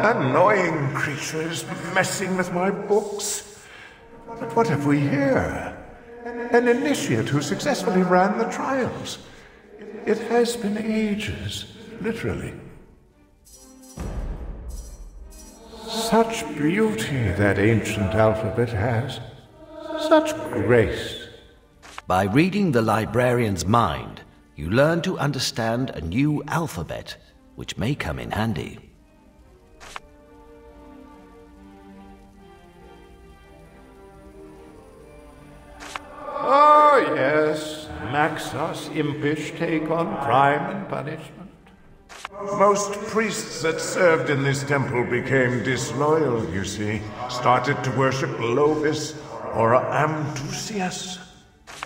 Annoying creatures messing with my books. But what have we here? An initiate who successfully ran the trials. It has been ages, literally. Such beauty that ancient alphabet has. Such grace. By reading the librarian's mind, you learn to understand a new alphabet, which may come in handy. Oh, yes. Maxos' impish take on crime and punishment. Most priests that served in this temple became disloyal, you see. Started to worship Lovis or Amdusias.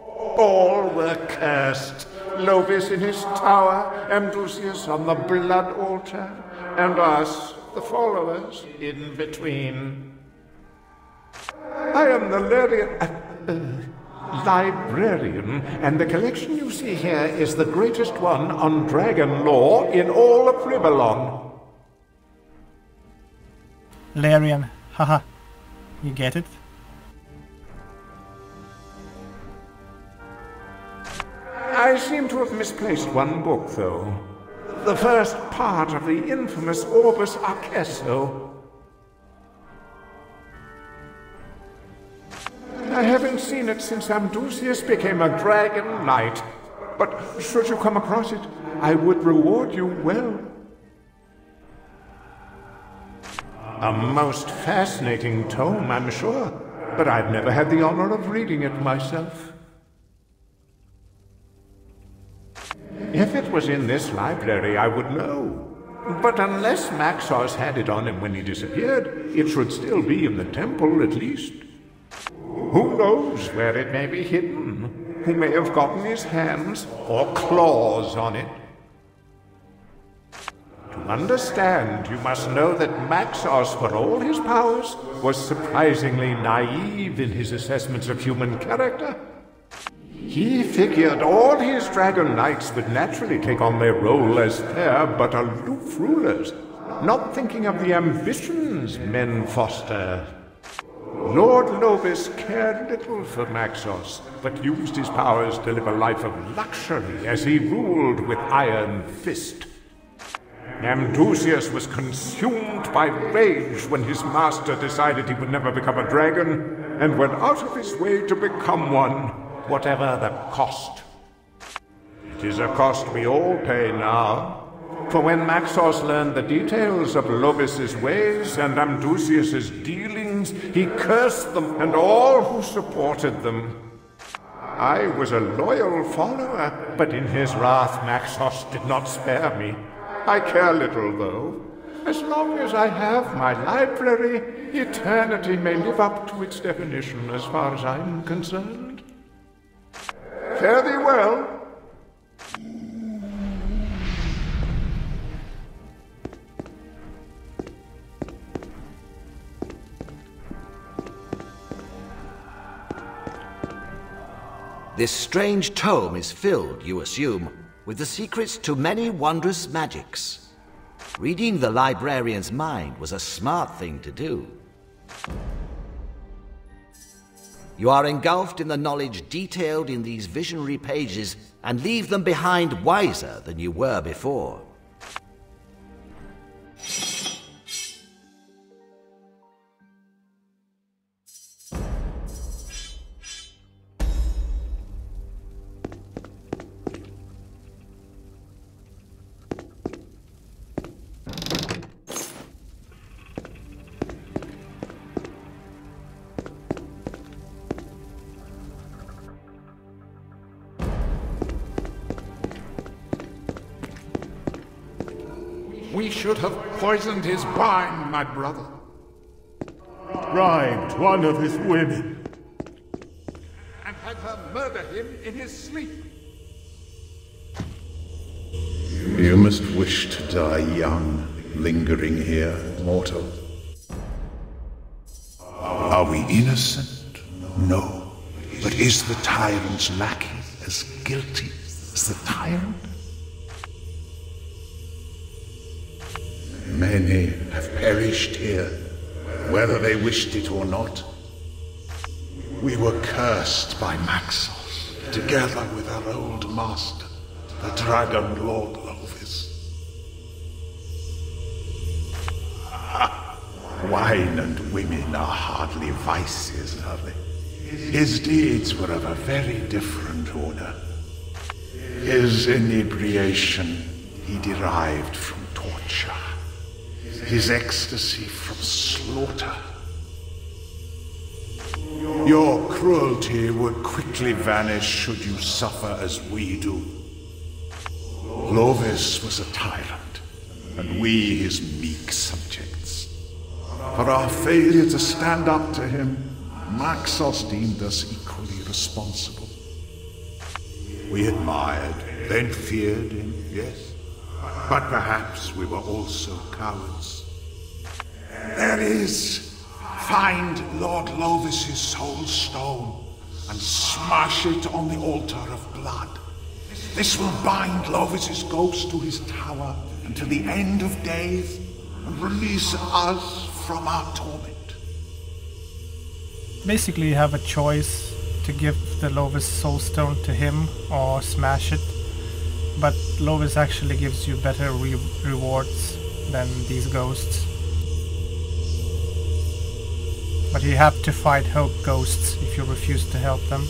All were cursed. Lovis in his tower, Amdusias on the blood altar, and us, the followers, in between. I am the librarian, and the collection you see here is the greatest one on dragon lore in all of Ribalon. Larian, haha. You get it? I seem to have misplaced one book, though. The first part of the infamous Orbis Arcesso. I haven't seen it since Amdusias became a dragon knight. But should you come across it, I would reward you well. A most fascinating tome, I'm sure, but I've never had the honor of reading it myself. If it was in this library, I would know. But unless Maxos had it on him when he disappeared, it should still be in the temple, at least. Who knows where it may be hidden? Who may have gotten his hands or claws on it? To understand, you must know that Maxos, for all his powers, was surprisingly naive in his assessments of human character. He figured all his dragon knights would naturally take on their role as fair but aloof rulers, not thinking of the ambitions men foster. Lord Lovis cared little for Maxos, but used his powers to live a life of luxury as he ruled with iron fist. Amdusias was consumed by rage when his master decided he would never become a dragon, and went out of his way to become one, whatever the cost. It is a cost we all pay now. For when Maxos learned the details of Lovis's ways and Amdusias's dealings, he cursed them and all who supported them. I was a loyal follower, but in his wrath Maxos did not spare me. I care little, though. As long as I have my library, eternity may live up to its definition as far as I'm concerned. Fare thee well. This strange tome is filled, you assume, with the secrets to many wondrous magics. Reading the librarian's mind was a smart thing to do. You are engulfed in the knowledge detailed in these visionary pages and leave them behind wiser than you were before. We should have poisoned his wine, my brother. Bribed one of his women. And had her murder him in his sleep. You must wish to die young, lingering here, mortal. Are we innocent? No. But is the tyrant's lackey as guilty as the tyrant? Many have perished here, whether they wished it or not. We were cursed by Maxos, together with our old master, the dragon Lord Lovis. Wine and women are hardly vices, are they? His deeds were of a very different order. His inebriation he derived from torture. His ecstasy from slaughter. Your cruelty would quickly vanish should you suffer as we do. Lovis was a tyrant, and we his meek subjects. For our failure to stand up to him, Maxos deemed us equally responsible. We admired, then feared him, yes. But perhaps we were also cowards. There is. Find Lord Lovis's soul stone and smash it on the altar of blood. This will bind Lovis's ghost to his tower until the end of days and release us from our torment. Basically, you have a choice to give the Lovis soul stone to him or smash it. But Lovis actually gives you better rewards than these ghosts. But you have to fight hope ghosts if you refuse to help them.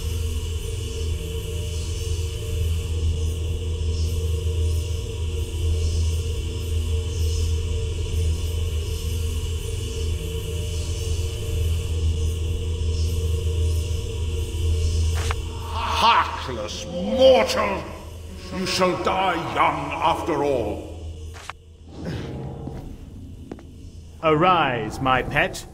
Heartless mortal! You shall die young after all. Arise, my pet.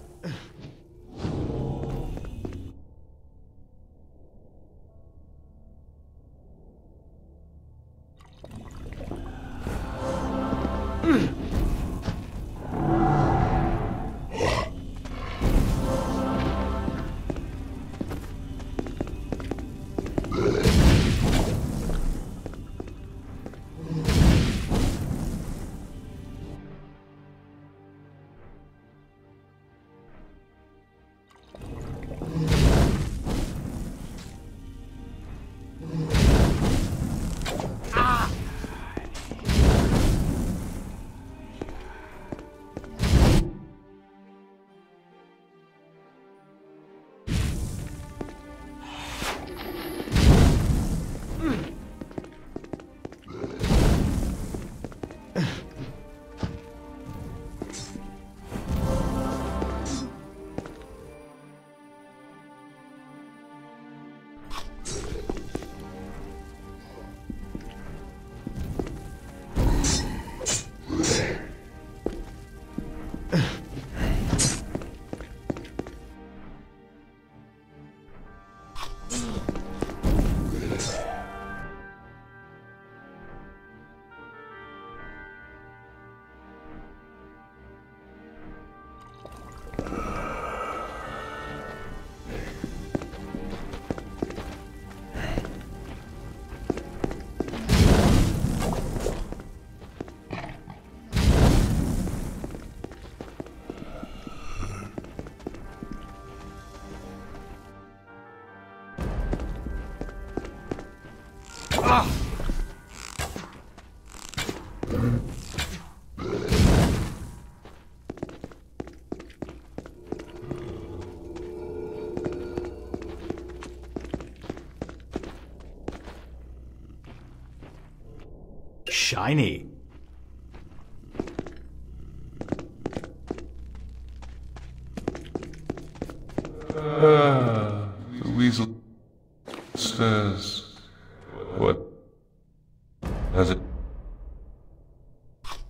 Shiny. The weasel stirs. What has it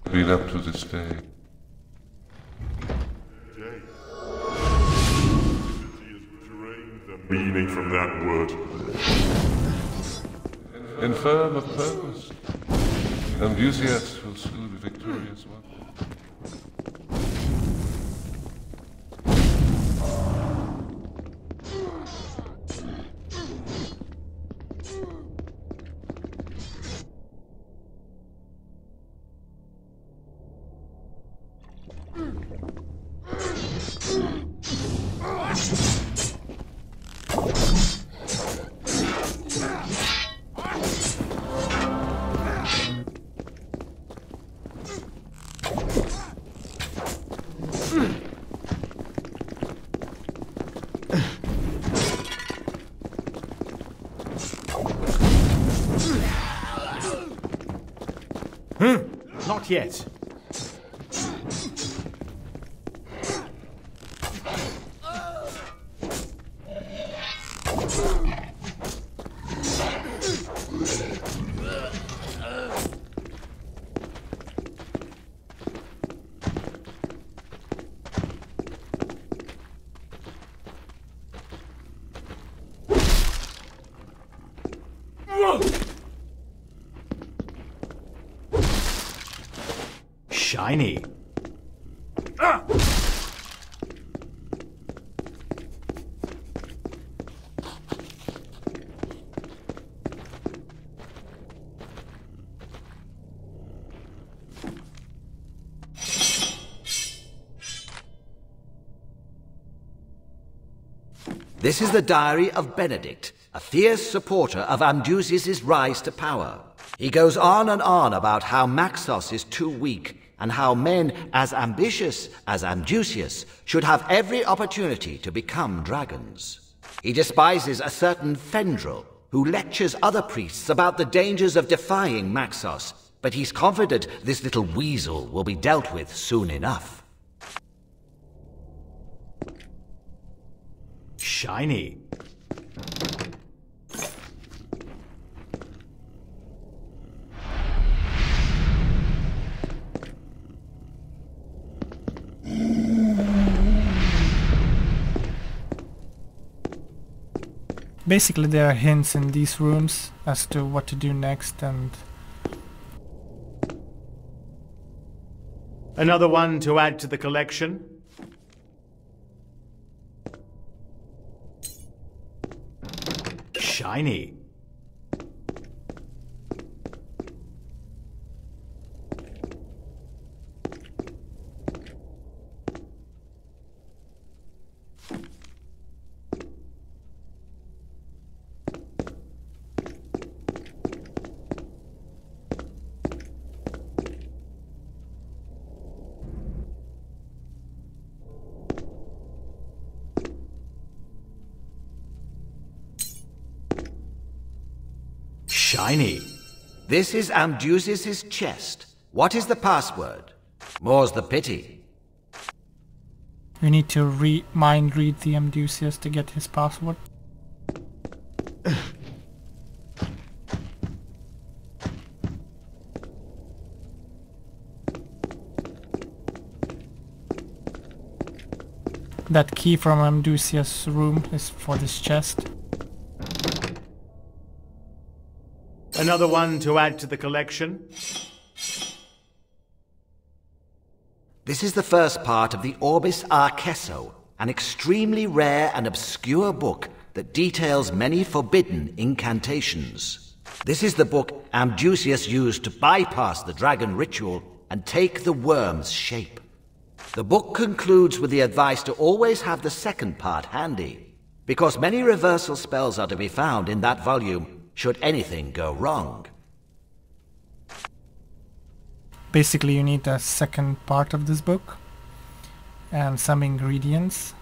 been up to this day? Meaning from that word. Infirm of purpose. Amdusias will still be victorious one. Not yet. Shiny. This is the diary of Benedict, a fierce supporter of Amdusias' rise to power. He goes on and on about how Maxos is too weak, and how men as ambitious as Amdusias should have every opportunity to become dragons. He despises a certain Fendril, who lectures other priests about the dangers of defying Maxos, but he's confident this little weasel will be dealt with soon enough. Shiny. Basically, there are hints in these rooms as to what to do next, and Another one to add to the collection. Shiny. Shiny. This is Amdusias' chest. What is the password? More's the pity. you need to mind read the Amdusias to get his password. That key from Amdusias' room is for this chest. Another one to add to the collection. This is the first part of the Orbis Arcesso, an extremely rare and obscure book that details many forbidden incantations. This is the book Amdusias used to bypass the dragon ritual and take the worm's shape. The book concludes with the advice to always have the second part handy, because many reversal spells are to be found in that volume should anything go wrong. Basically, you need a second part of this book and some ingredients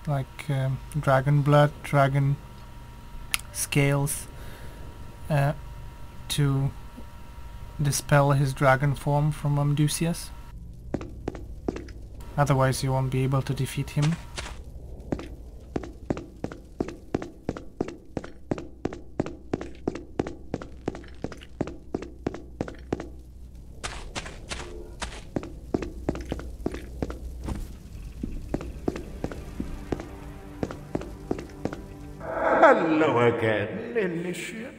like dragon blood, dragon scales to dispel his dragon form from Amdusias. Otherwise you won't be able to defeat him. Hello again, Initiate.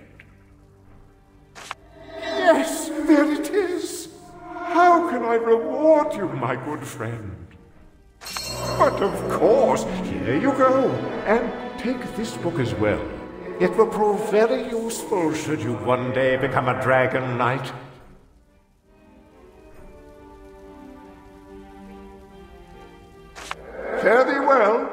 Yes, there it is. How can I reward you, my good friend? But of course, here you go. And take this book as well. It will prove very useful should you one day become a dragon knight. Fare thee well.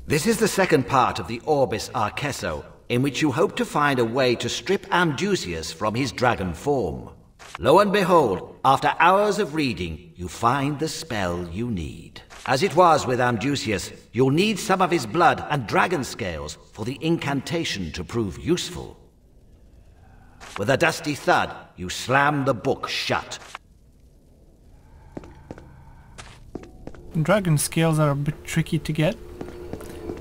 This is the second part of the Orbis Arcesso, in which you hope to find a way to strip Amdusias from his dragon form. Lo and behold, after hours of reading, you find the spell you need. As it was with Amdusias, you'll need some of his blood and dragon scales for the incantation to prove useful. With a dusty thud, you slam the book shut. Dragon scales are a bit tricky to get.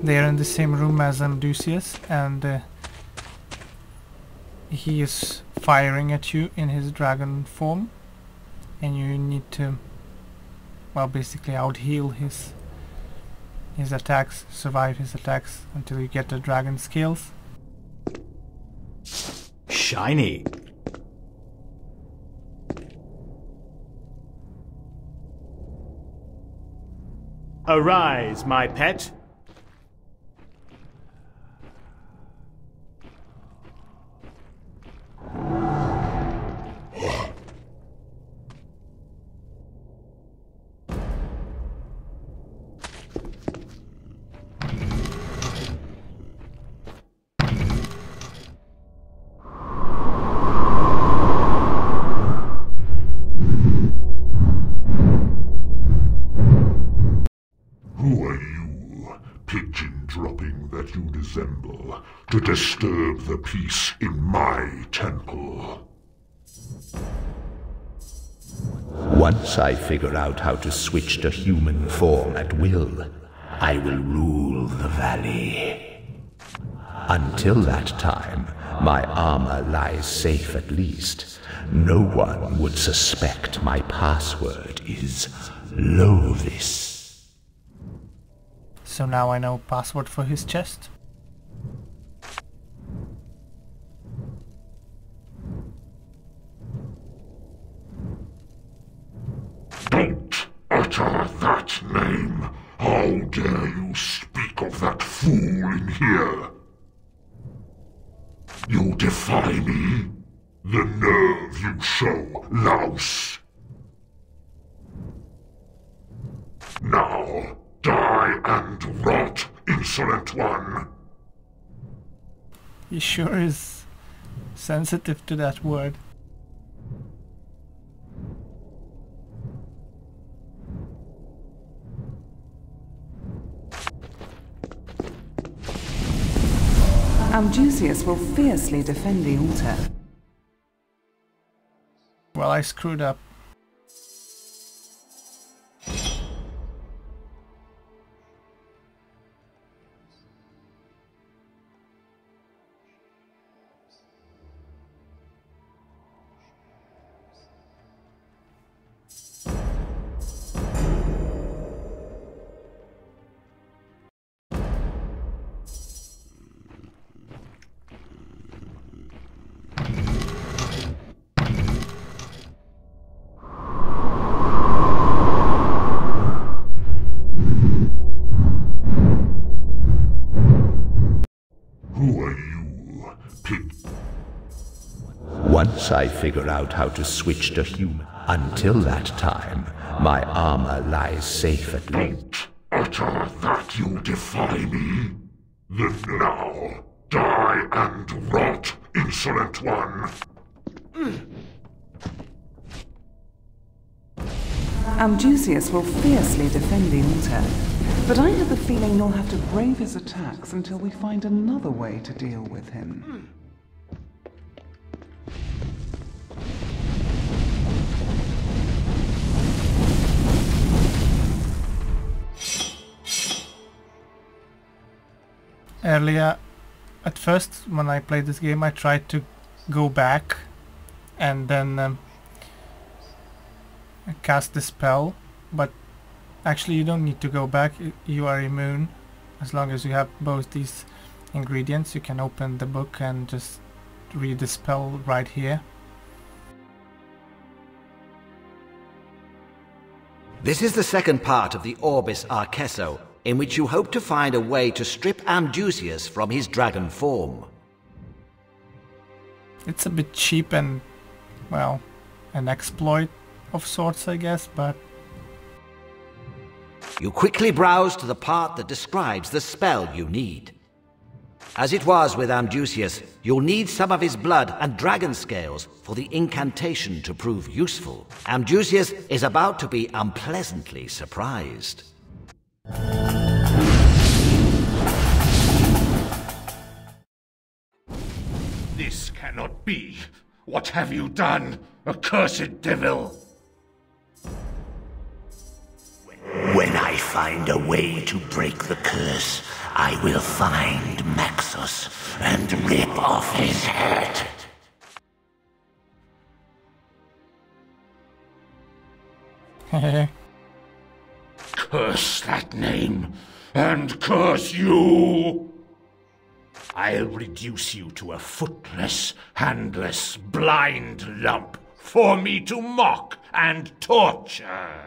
They are in the same room as Amdusias, and he is firing at you in his dragon form, and you need to, well, basically out-heal his attacks, survive his attacks until you get the dragon scales. Shiny. Arise, my pet. Who are you, pigeon-dropping that you resemble, to disturb the peace in my temple? Once I figure out how to switch to human form at will, I will rule the valley. Until that time, my armor lies safe at least. No one would suspect my password is Lovis. So now I know password for his chest. Don't utter that name! How dare you speak of that fool in here? You defy me? The nerve you show, louse! Now, die and rot, insolent one! He sure is sensitive to that word. Amdusias will fiercely defend the altar. Well, I screwed up. Once I figure out how to switch to human. Until that time, my armor lies safe at least. Don't utter that you defy me. Then now, die and rot, insolent one. Amdusias will fiercely defend the altar, but I have the feeling you'll have to brave his attacks until we find another way to deal with him. Earlier, at first, when I played this game, I tried to go back and then cast the spell, but actually you don't need to go back. You are immune. As long as you have both these ingredients, you can open the book and just read the spell right here. This is the second part of the Orbis Arcesso, in which you hope to find a way to strip Amdusias from his dragon form. It's a bit cheap and, well, an exploit of sorts, I guess, but... You quickly browse to the part that describes the spell you need. As it was with Amdusias, you'll need some of his blood and dragon scales for the incantation to prove useful. Amdusias is about to be unpleasantly surprised. This cannot be. What have you done, accursed devil? When I find a way to break the curse, I will find Maxos and rip off his head. Curse that name, and curse you! I'll reduce you to a footless, handless, blind lump for me to mock and torture.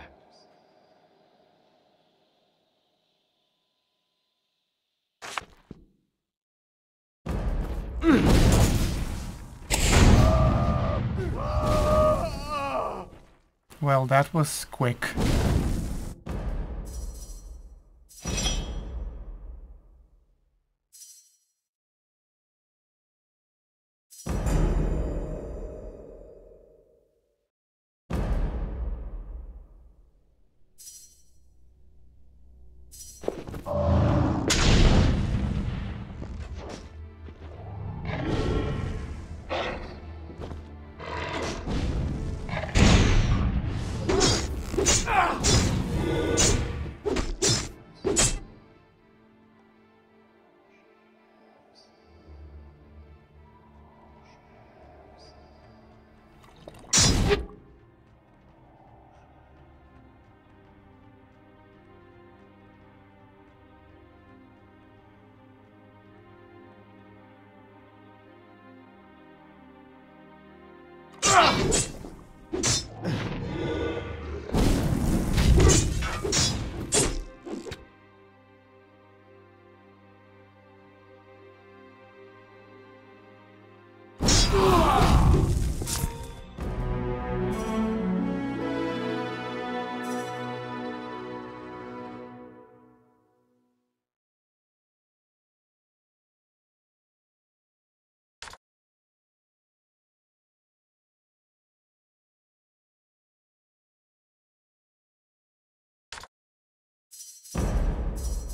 Well, that was quick.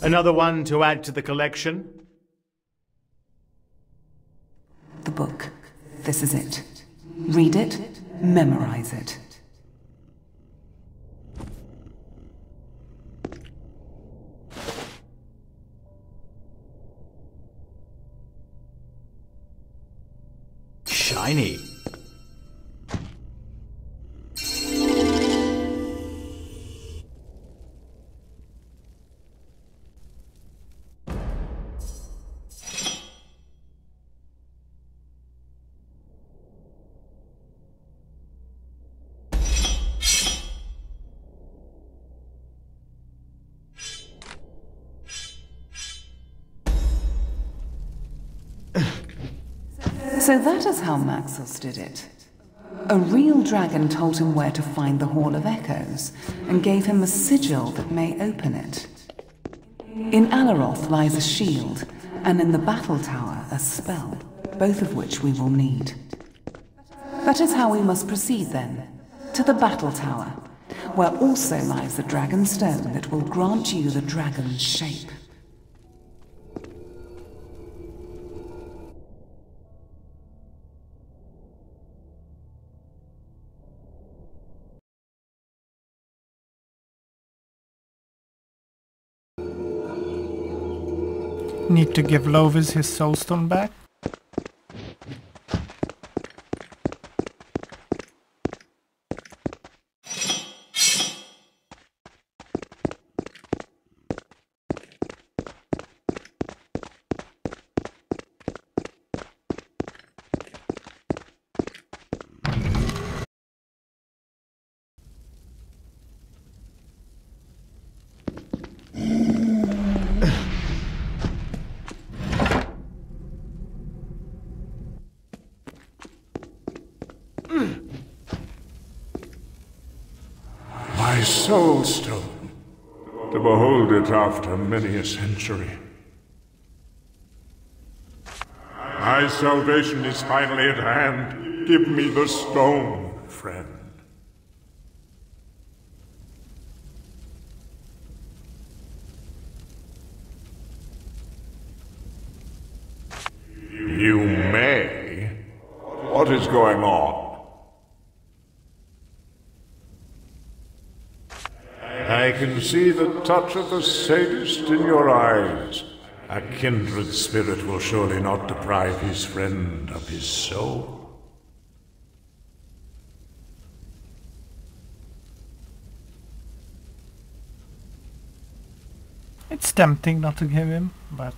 Another one to add to the collection? The book. This is it. Read it, memorize it. Shiny. So that is how Maxos did it. A real dragon told him where to find the Hall of Echoes, and gave him a sigil that may open it. In Alaroth lies a shield, and in the battle tower a spell, both of which we will need. That is how we must proceed then, to the battle tower, where also lies the dragon stone that will grant you the dragon's shape. Need to give Lovis his soulstone back. My soul stone. to behold it after many a century. My salvation is finally at hand. Give me the stone, friend. You may. What is going on? I can see the touch of the sadist in your eyes. A kindred spirit will surely not deprive his friend of his soul. It's tempting not to give him, but...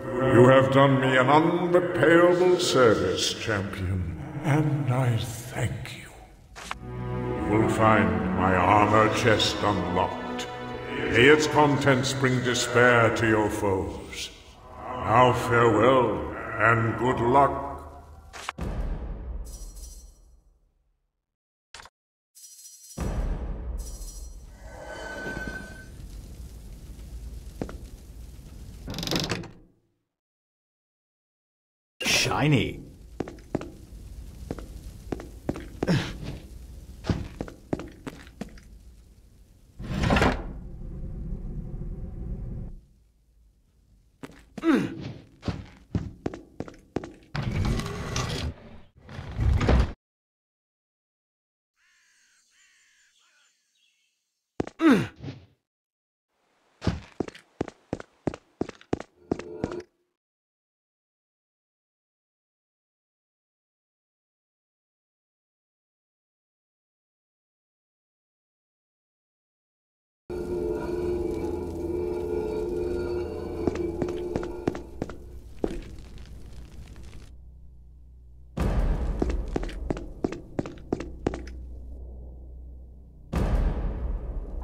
You have done me an unrepayable service, champion, and I thank you. You will find my armor chest unlocked. May its contents bring despair to your foes. Now farewell, and good luck. Shiny.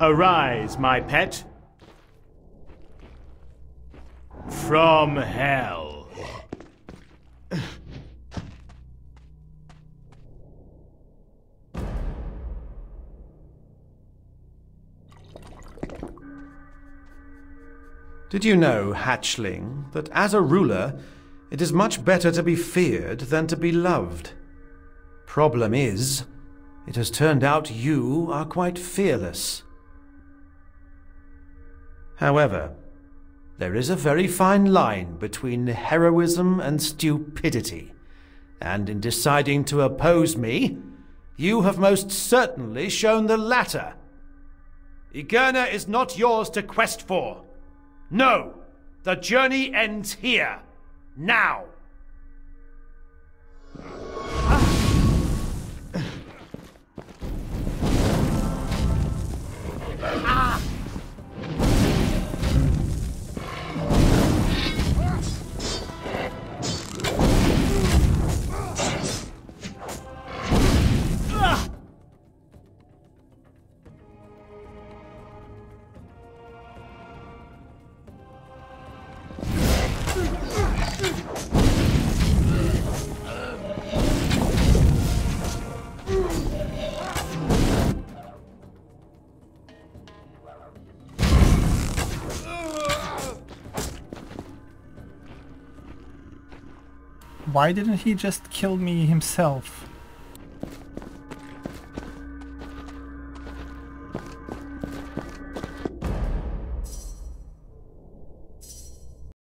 Arise, my pet. From hell. Did you know, hatchling, that as a ruler, it is much better to be feared than to be loved? Problem is, it has turned out you are quite fearless. However, there is a very fine line between heroism and stupidity, and in deciding to oppose me, you have most certainly shown the latter. Egerna is not yours to quest for. No! The journey ends here. Now! Why didn't he just kill me himself?